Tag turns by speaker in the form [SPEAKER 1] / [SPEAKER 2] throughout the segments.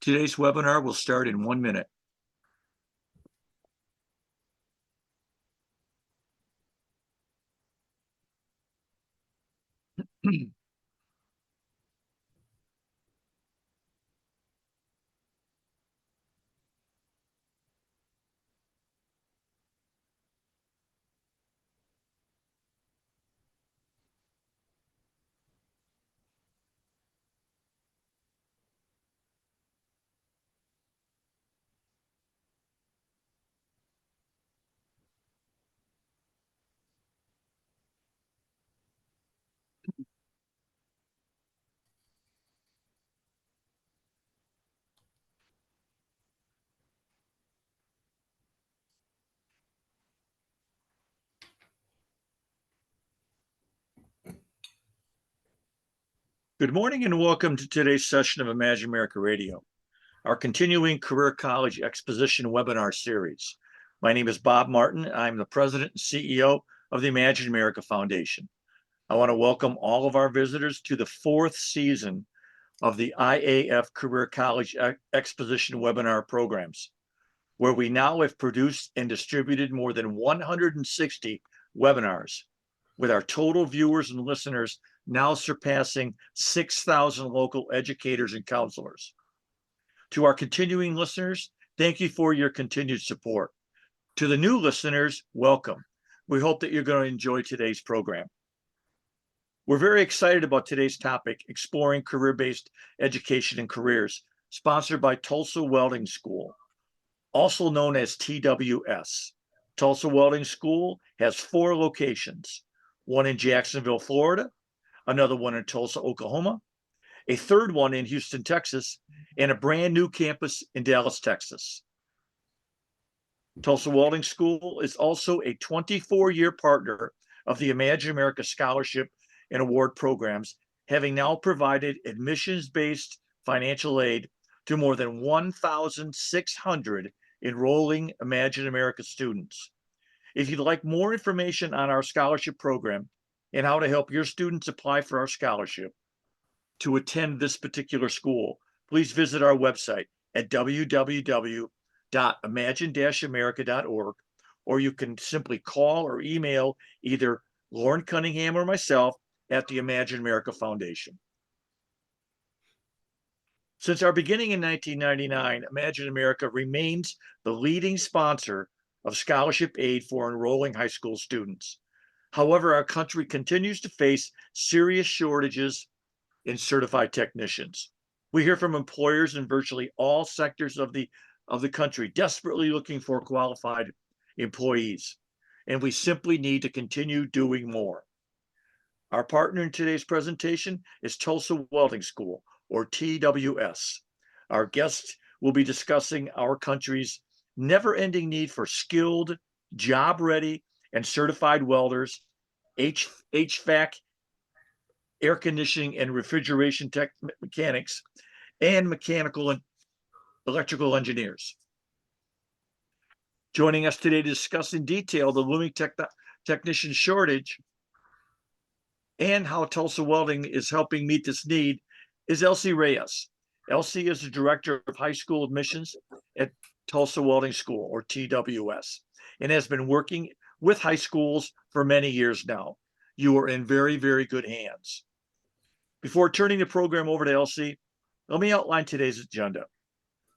[SPEAKER 1] Today's webinar will start in 1 minute. Good morning and welcome to today's session of Imagine America Radio, our continuing Career College Exposition webinar series. My name is Bob Martin. I'm the President and CEO of the Imagine America Foundation. I want to welcome all of our visitors to the 4th season of the IAF Career College Exposition webinar programs, where we now have produced and distributed more than 160 webinars, with our total viewers and listeners now surpassing 6,000 local educators and counselors. To our continuing listeners, thank you for your continued support. To the new listeners, welcome. We hope that you're going to enjoy today's program. We're very excited about today's topic, exploring career-based education and careers, sponsored by Tulsa Welding School, also known as TWS. Tulsa Welding School has 4 locations, one in Jacksonville, Florida, another one in Tulsa, Oklahoma, a third one in Houston, Texas, and a brand new campus in Dallas, Texas. Tulsa Welding School is also a 24-year partner of the Imagine America Scholarship and Award programs, having now provided admissions-based financial aid to more than 1,600 enrolling Imagine America students. If you'd like more information on our scholarship program and how to help your students apply for our scholarship to attend this particular school, please visit our website at www.imagine-america.org, or you can simply call or email either Lauren Cunningham or myself at the Imagine America Foundation. Since our beginning in 1999, Imagine America remains the leading sponsor of scholarship aid for enrolling high school students. However, our country continues to face serious shortages in certified technicians. We hear from employers in virtually all sectors of the country desperately looking for qualified employees, and we simply need to continue doing more. Our partner in today's presentation is Tulsa Welding School, or TWS. Our guests will be discussing our country's never-ending need for skilled, job-ready, and certified welders, HVAC, air conditioning and refrigeration mechanics, and mechanical and electrical engineers. Joining us today to discuss in detail the looming technician shortage and how Tulsa Welding is helping meet this need is Elsie Reyes. Elsie is the Director of High School Admissions at Tulsa Welding School, or TWS, and has been working with high schools for many years now. You are in very, very good hands. Before turning the program over to Elsie, let me outline today's agenda.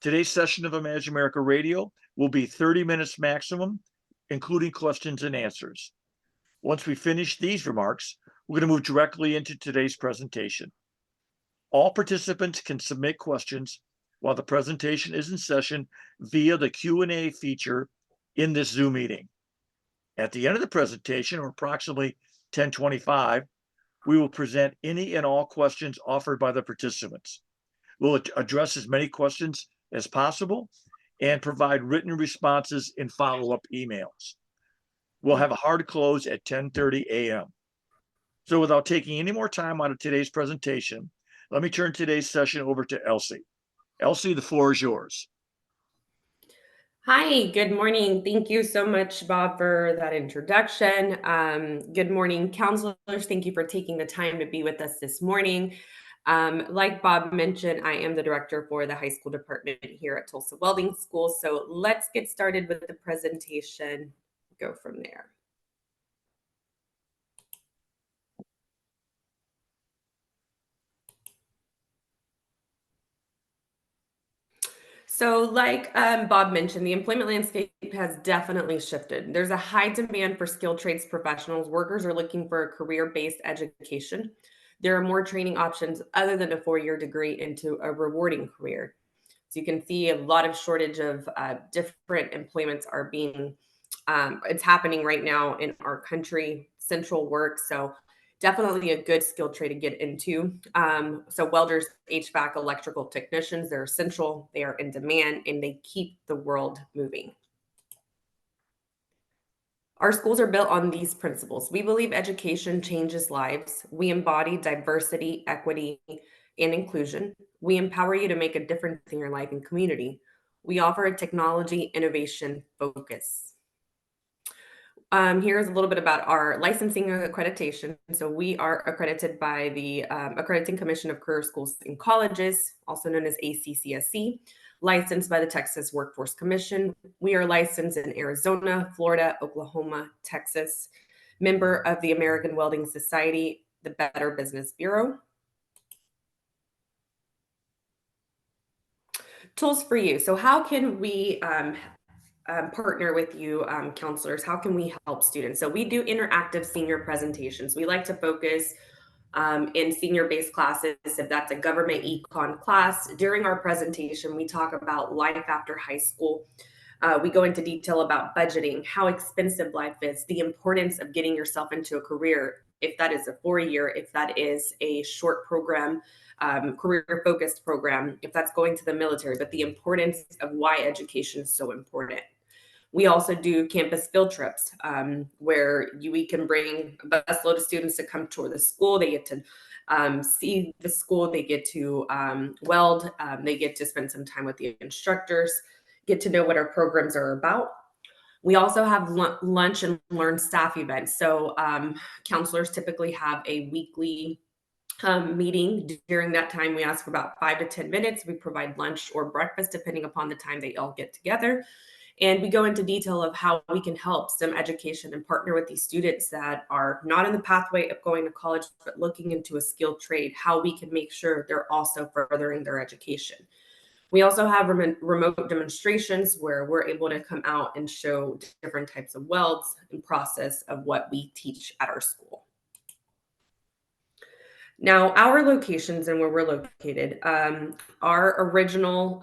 [SPEAKER 1] Today's session of Imagine America Radio will be 30 minutes maximum, including questions and answers. Once we finish these remarks, we're going to move directly into today's presentation. All participants can submit questions while the presentation is in session via the Q&A feature in this Zoom meeting. At the end of the presentation, or approximately 10:25, we will present any and all questions offered by the participants. We'll address as many questions as possible and provide written responses in follow-up emails. We'll have a hard close at 10:30 a.m. So without taking any more time out of today's presentation, let me turn today's session over to Elsie. Elsie, the floor is yours.
[SPEAKER 2] Hi, good morning. Thank you so much, Bob, for that introduction. Good morning, counselors. Thank you for taking the time to be with us this morning. Like Bob mentioned, I am the director for the high school department here at Tulsa Welding School. So let's get started with the presentation, go from there. So, like Bob mentioned, the employment landscape has definitely shifted. There's a high demand for skilled trades professionals. Workers are looking for a career based education. There are more training options other than a 4-year degree into a rewarding career. So, you can see a lot of shortage of different employments are being, it's happening right now in our country, central work. So, definitely a good skill trade to get into. So welders, HVAC, electrical technicians, they're essential, they are in demand, and they keep the world moving. Our schools are built on these principles. We believe education changes lives. We embody diversity, equity, and inclusion. We empower you to make a difference in your life and community. We offer a technology innovation focus. Here's a little bit about our licensing and accreditation. So we are accredited by the Accrediting Commission of Career Schools and Colleges, also known as ACCSC, licensed by the Texas Workforce Commission. We are licensed in Arizona, Florida, Oklahoma, Texas, member of the American Welding Society, the Better Business Bureau. Tools for you. So how can we partner with you, counselors? How can we help students? So we do interactive senior presentations. We like to focus in senior-based classes, if that's a government econ class. During our presentation, we talk about life after high school. We go into detail about budgeting, how expensive life is, the importance of getting yourself into a career, if that is a 4-year, if that is a short program, career-focused program, if that's going to the military, but the importance of why education is so important. We also do campus field trips where we can bring a busload of students to come tour the school. They get to see the school, they get to weld, they get to spend some time with the instructors, get to know what our programs are about. We also have lunch and learn staff events. So counselors typically have a weekly meeting. During that time, we ask for about 5 to 10 minutes. We provide lunch or breakfast, depending upon the time they all get together. And we go into detail of how we can help STEM education and partner with these students that are not in the pathway of going to college, but looking into a skilled trade, how we can make sure they're also furthering their education. We also have remote demonstrations where we're able to come out and show different types of welds and process of what we teach at our school. Now, our locations and where we're located, our original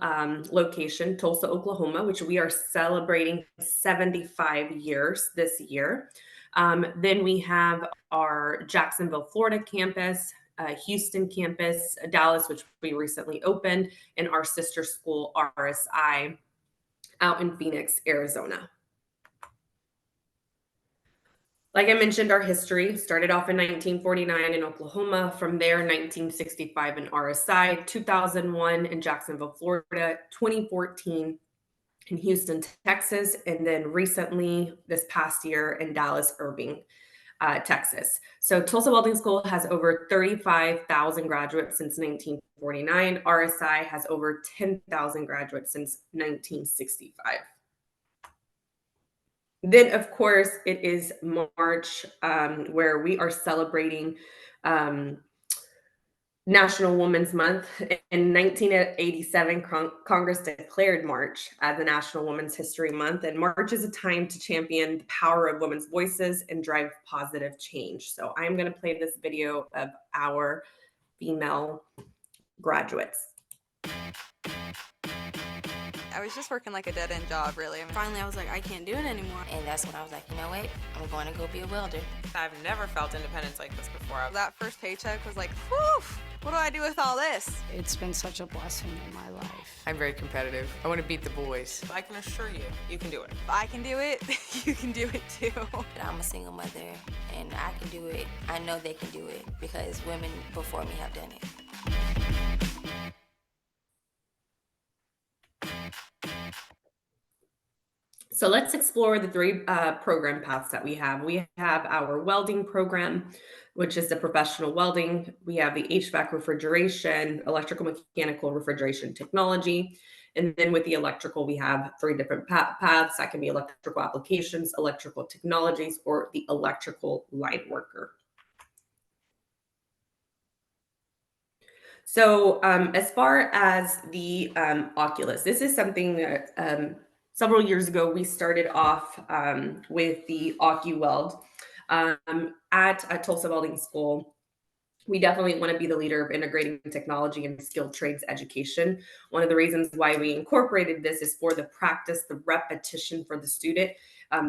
[SPEAKER 2] location, Tulsa, Oklahoma, which we are celebrating 75 years this year. Then we have our Jacksonville, Florida campus, Houston campus, Dallas, which we recently opened, and our sister school, RSI, out in Phoenix, Arizona. Like I mentioned, our history started off in 1949 in Oklahoma. From there, 1965 in RSI, 2001 in Jacksonville, Florida, 2014 in Houston, Texas, and then recently this past year in Dallas, Irving, Texas. So Tulsa Welding School has over 35,000 graduates since 1949. RSI has over 10,000 graduates since 1965. Then, of course, it is March, where we are celebrating National Women's Month. In 1987, Congress declared March as the National Women's History Month, and March is a time to champion the power of women's voices and drive positive change. So I'm going to play this video of our female graduates.
[SPEAKER 3] I was just working like a dead-end job, really.
[SPEAKER 4] Finally, I was like, I can't do it anymore. And that's when I was like, you know what? I'm going to go be a welder.
[SPEAKER 5] I've never felt independence like this before.
[SPEAKER 3] That first paycheck was like, whew, what do I do with all this?
[SPEAKER 6] It's been such a blessing in my life.
[SPEAKER 5] I'm very competitive. I want to beat the boys. I can assure you, you can do it.
[SPEAKER 3] If I can do it, you can do it too.
[SPEAKER 4] I'm a single mother, and I can do it. I know they can do it because women before me have done it.
[SPEAKER 2] So let's explore the three program paths that we have. We have our welding program, which is the professional welding. We have the HVAC refrigeration, electrical mechanical refrigeration technology. And then with the electrical, we have three different paths. That can be electrical applications, electrical technologies, or the electrical line worker. So as far as the Oculus, this is something that several years ago we started off with the OcuWeld at Tulsa Welding School. We definitely want to be the leader of integrating technology and skilled trades education. One of the reasons why we incorporated this is for the practice, the repetition for the student.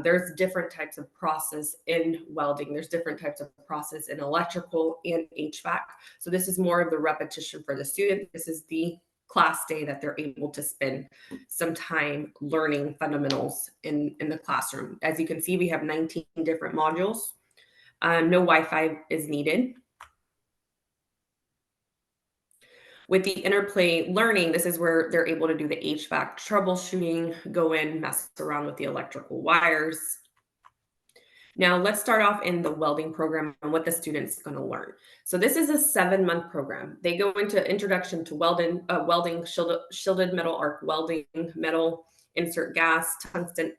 [SPEAKER 2] There's different types of process in welding. There's different types of process in electrical and HVAC. So this is more of the repetition for the student. This is the class day that they're able to spend some time learning fundamentals in the classroom. As you can see, we have 19 different modules. No Wi-Fi is needed. With the interplay learning, this is where they're able to do the HVAC troubleshooting, go in, mess around with the electrical wires. Now let's start off in the welding program and what the student's going to learn. So this is a 7-month program. They go into introduction to welding, shielded metal arc welding, metal insert gas, tungsten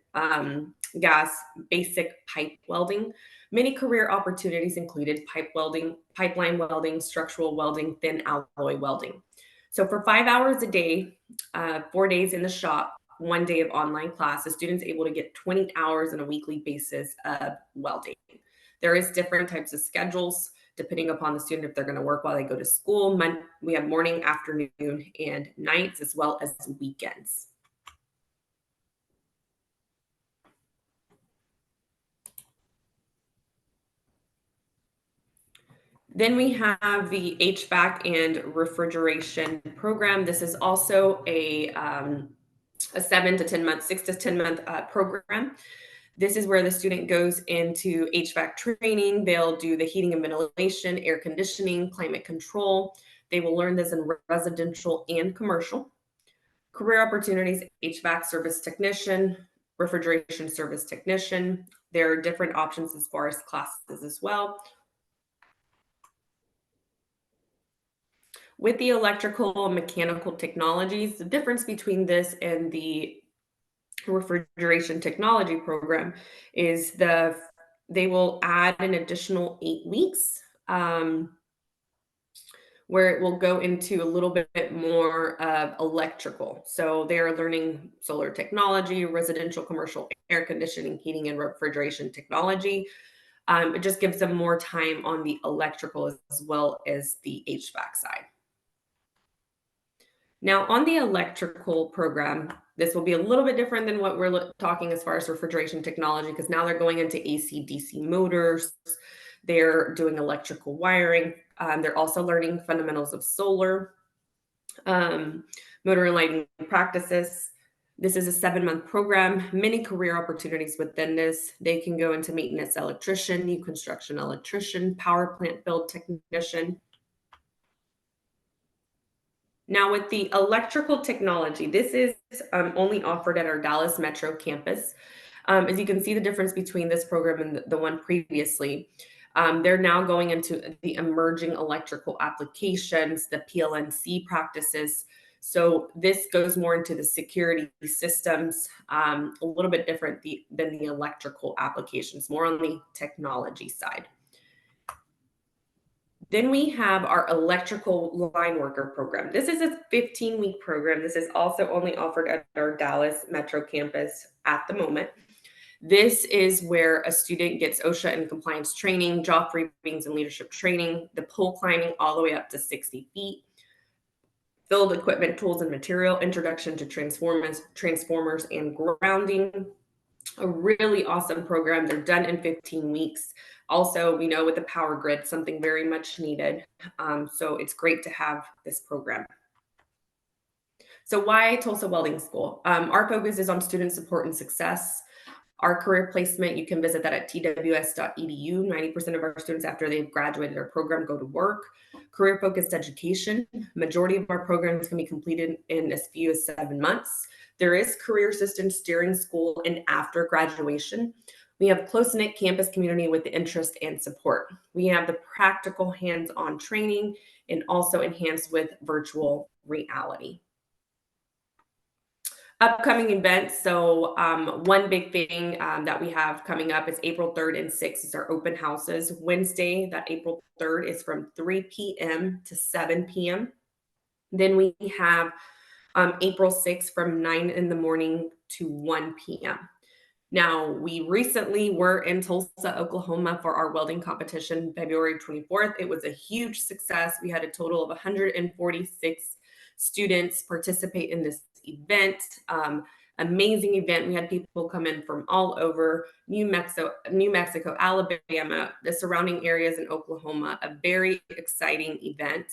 [SPEAKER 2] gas, basic pipe welding. Many career opportunities included pipe welding, pipeline welding, structural welding, thin alloy welding. So for 5 hours a day, 4 days in the shop, 1 day of online class, the student's able to get 20 hours on a weekly basis of welding. There is different types of schedules depending upon the student if they're going to work while they go to school. We have morning, afternoon, and nights, as well as weekends. Then we have the HVAC and refrigeration program. This is also a 7 to 10 month, 6 to 10 month program. This is where the student goes into HVAC training. They'll do the heating and ventilation, air conditioning, climate control. They will learn this in residential and commercial. Career opportunities, HVAC service technician, refrigeration service technician. There are different options as far as classes as well. With the electrical and mechanical technologies, the difference between this and the refrigeration technology program is they will add an additional 8 weeks where it will go into a little bit more of electrical. So they're learning solar technology, residential, commercial air conditioning, heating, and refrigeration technology. It just gives them more time on the electrical as well as the HVAC side. Now, on the electrical program, this will be a little bit different than what we're talking as far as refrigeration technology, because now they're going into AC, DC motors. They're doing electrical wiring. They're also learning fundamentals of solar, motor and lighting practices. This is a 7-month program, many career opportunities within this. They can go into maintenance electrician, new construction electrician, power plant build technician. Now with the electrical technology, this is only offered at our Dallas Metro campus. As you can see the difference between this program and the one previously, they're now going into the emerging electrical applications, the PLNC practices. So this goes more into the security systems, a little bit different than the electrical applications, more on the technology side. Then we have our electrical line worker program. This is a 15-week program. This is also only offered at our Dallas Metro campus at the moment. This is where a student gets OSHA and compliance training, job briefings and leadership training, the pole climbing all the way up to 60 feet, field equipment, tools and material, introduction to transformers and grounding. A really awesome program. They're done in 15 weeks. Also, we know with the power grid, something very much needed. So it's great to have this program. So why Tulsa Welding School? Our focus is on student support and success. Our career placement, you can visit that at tws.edu. 90% of our students after they've graduated their program go to work. Career focused education, majority of our programs can be completed in as few as 7 months. There is career assistance during school and after graduation. We have close-knit campus community with the interest and support. We have the practical hands-on training and also enhanced with virtual reality. Upcoming events. So one big thing that we have coming up is April 3rd and 6th is our open houses. Wednesday, that April 3rd is from 3 p.m. to 7 p.m. Then we have April 6th from 9 in the morning to 1 p.m. Now, we recently were in Tulsa, Oklahoma for our welding competition, February 24th. It was a huge success. We had a total of 146 students participate in this event. Amazing event. We had people come in from all over New Mexico, Alabama, the surrounding areas in Oklahoma. A very exciting event.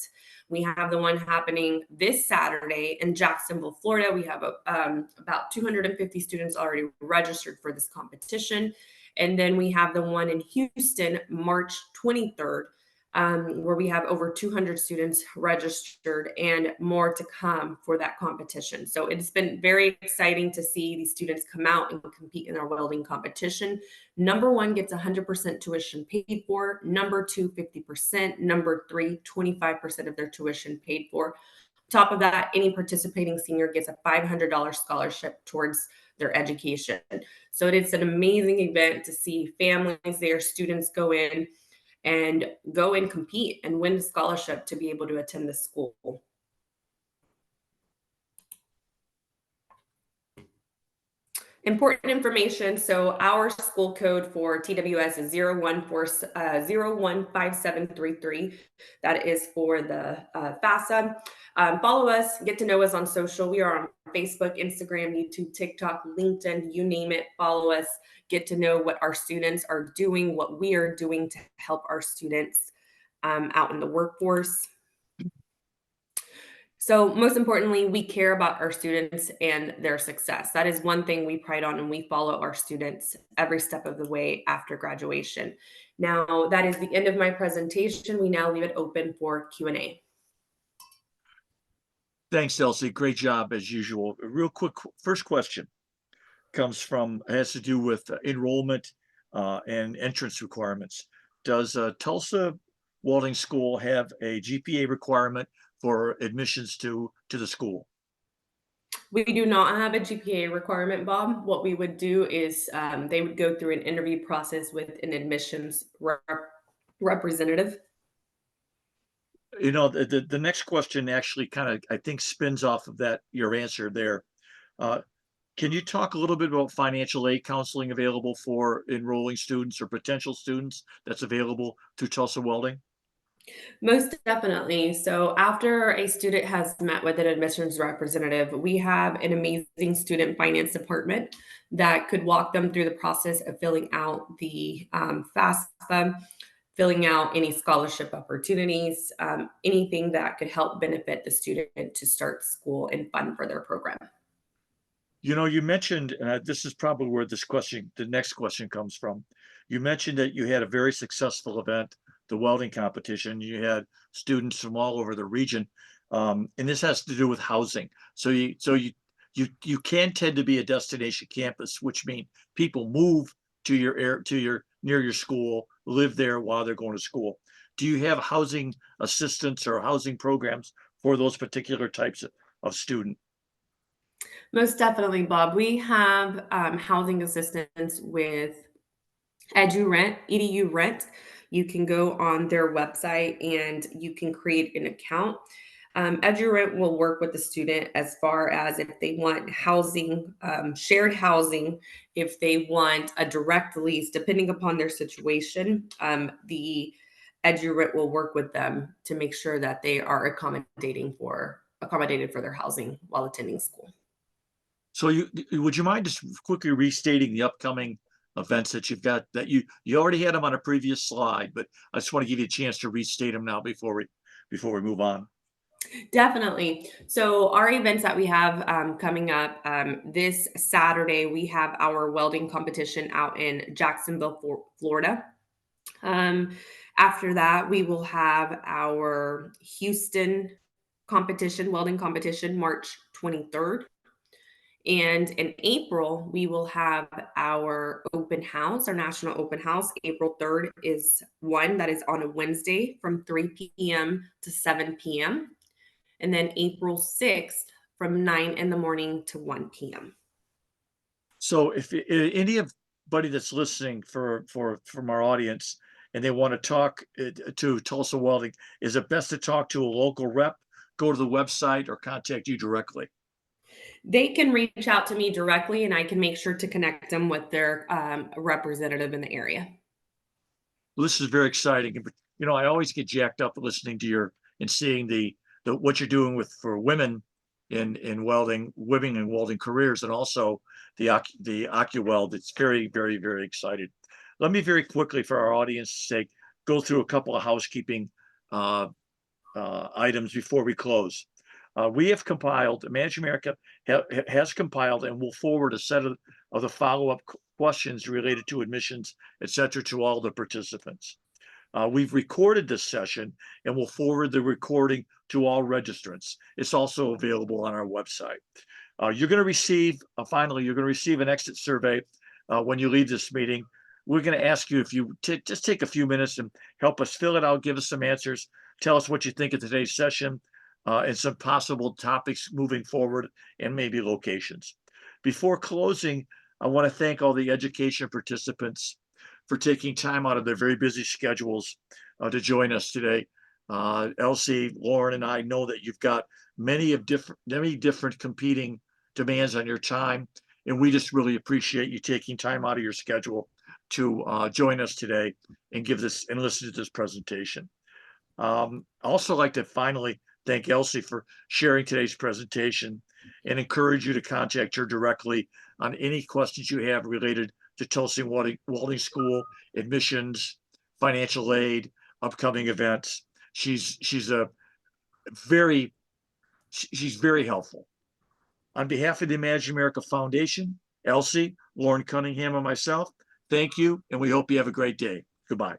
[SPEAKER 2] We have the one happening this Saturday in Jacksonville, Florida. We have about 250 students already registered for this competition. And then we have the one in Houston, March 23rd, where we have over 200 students registered and more to come for that competition. So it's been very exciting to see these students come out and compete in our welding competition. Number one gets 100% tuition paid for. Number two, 50%. Number three, 25% of their tuition paid for. Top of that, any participating senior gets a $500 scholarship towards their education. So it's an amazing event to see families there, students go in and compete and win the scholarship to be able to attend the school. Important information. So our school code for TWS is 015733. That is for the FAFSA. Follow us, get to know us on social. We are on Facebook, Instagram, YouTube, TikTok, LinkedIn, you name it. Follow us, get to know what our students are doing, what we are doing to help our students out in the workforce. So most importantly, we care about our students and their success. That is one thing we pride on, and we follow our students every step of the way after graduation. Now, that is the end of my presentation. We now leave it open for Q&A.
[SPEAKER 1] Thanks, Elsie. Great job as usual. A real quick first question has to do with enrollment and entrance requirements. Does Tulsa Welding School have a GPA requirement for admissions to the school?
[SPEAKER 2] We do not have a GPA requirement, Bob. What we would do is they would go through an interview process with an admissions representative.
[SPEAKER 1] You know, the next question actually kind of, I think, spins off of that, your answer there. Can you talk a little bit about financial aid counseling available for enrolling students or potential students that's available through Tulsa Welding?
[SPEAKER 2] Most definitely. So after a student has met with an admissions representative, we have an amazing student finance department that could walk them through the process of filling out the FAFSA, filling out any scholarship opportunities, anything that could help benefit the student to start school and fund for their program.
[SPEAKER 1] You know, you mentioned, this is probably where the next question comes from. You mentioned that you had a very successful event, the welding competition. You had students from all over the region, and this has to do with housing. So you can tend to be a destination campus, which means people move to near your school, live there while they're going to school. Do you have housing assistance or housing programs for those particular types of student?
[SPEAKER 2] Most definitely, Bob. We have housing assistance with EDU Rent. You can go on their website and you can create an account. EDU Rent will work with the student as far as if they want housing, shared housing, if they want a direct lease, depending upon their situation. The EDU Rent will work with them to make sure that they are accommodated for their housing while attending school.
[SPEAKER 1] So would you mind just quickly restating the upcoming events that you've got, that you already had them on a previous slide, but I just want to give you a chance to restate them now before we move on.
[SPEAKER 2] Definitely. So our events that we have coming up this Saturday, we have our welding competition out in Jacksonville, Florida. Um, After that, we will have our Houston competition, welding competition, March 23rd. And in April, we will have our open house, our national open house. April 3rd is one that is on a Wednesday from 3 p.m. to 7 p.m. And then April 6th from 9 in the morning to 1 p.m.
[SPEAKER 1] So if anybody that's listening from our audience and they want to talk to Tulsa Welding, is it best to talk to a local rep, go to the website, or contact you directly?
[SPEAKER 2] They can reach out to me directly and I can make sure to connect them with their representative in the area.
[SPEAKER 1] Well, this is very exciting. You know, I always get jacked up listening to your and seeing the what you're doing with for women in welding, women in welding careers, and also the AccuWeld. It's very, very, very excited. Let me very quickly, for our audience's sake, go through a couple of housekeeping uh, items before we close. We have compiled, Manage America has compiled and will forward a set of the follow-up questions related to admissions, et cetera, to all the participants. We've recorded this session and we'll forward the recording to all registrants. It's also available on our website. You're going to receive, finally, you're going to receive an exit survey when you leave this meeting. We're going to ask you if you just take a few minutes and help us fill it out, give us some answers, tell us what you think of today's session, and some possible topics moving forward and maybe locations. Before closing, I want to thank all the education participants for taking time out of their very busy schedules to join us today. Elsie, Lauren, and I know that you've got many different competing demands on your time, and we just really appreciate you taking time out of your schedule to join us today and give this and listen to this presentation. I also like to finally thank Elsie for sharing today's presentation and encourage you to contact her directly on any questions you have related to Tulsa Welding School, admissions, financial aid, upcoming events. She's very helpful. On behalf of the Imagine America Foundation, Elsie, Lauren Cunningham, and myself, thank you, and we hope you have a great day. Goodbye.